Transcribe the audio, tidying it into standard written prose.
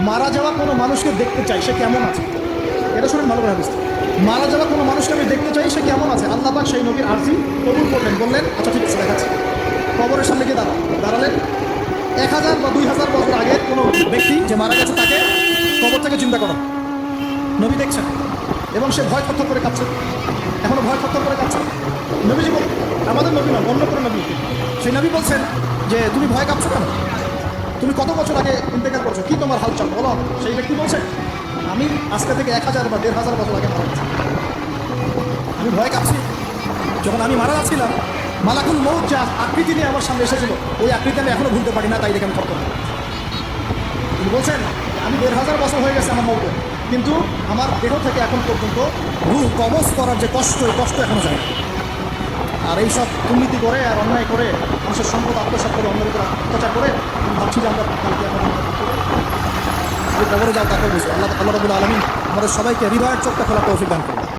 মারা যাওয়া কোনো মানুষকে দেখতে চাই, সে কেমন আছে। এটা শুনেন ভালো করে হাদিস। মারা যাওয়া কোনো মানুষকে আমি দেখতে চাই, সে কেমন আছে। আল্লাহ পাক সেই নবীর আরজি কবুল করলেন, বললেন আচ্ছা ঠিক আছে দেখাচ্ছি। কবরের সামনে গিয়ে দাঁড়ালেন। 1000 বা 2000 বছর আগের কোনো ব্যক্তি যে মারা গেছে তাকে কবর থেকে চিন্তা করো, নবী দেখছেন এবং সে ভয় থরথর করে কাঁপছে, এখনো ভয় থরথর করে কাঁপছে। নবীজি বল, আমাদের নবী না, অন্য কোনো নবী, সেই নবী বলছেন যে তুমি ভয় কাঁপছো কেন, তুমি কত বছর আগে ইন্তেকাল করছো, কি তোমার হালচাল বলো। সেই ব্যক্তি বলছে আমি আজকে থেকে 1000 বা 1500 বছর আগে মারা গেছি, আমি ভয় কাঁপছি। যখন আমি মারা যাচ্ছিলাম, মালাকুল মউত যে আকৃতি নিয়ে আমার সামনে এসেছিল, ওই আকৃতি আমি এখনো ভুলতে পারি না, তাই দেখে আমি থরথর। তিনি বলছেন আমি 1500 বছর হয়ে গেছে আমার মউতে, কিন্তু আমার দেহ থেকে এখন পর্যন্ত রূহ কবজ করার যে কষ্ট, এই কষ্ট এখনো যায় না। আর এইসব দুর্নীতি করে আর অন্যায় করে মানুষের সম্পদ আত্মসাৎ করে, অন্যের উপর অত্যাচার করে ভাবছি যে আমরা কালকে কবরে যাও, তাকে বুঝি। আল্লাহ রাব্বুল আলামিন আমাদের সবাইকে হৃদয়ের চোখটা খোলা তৌফিক দান করুন।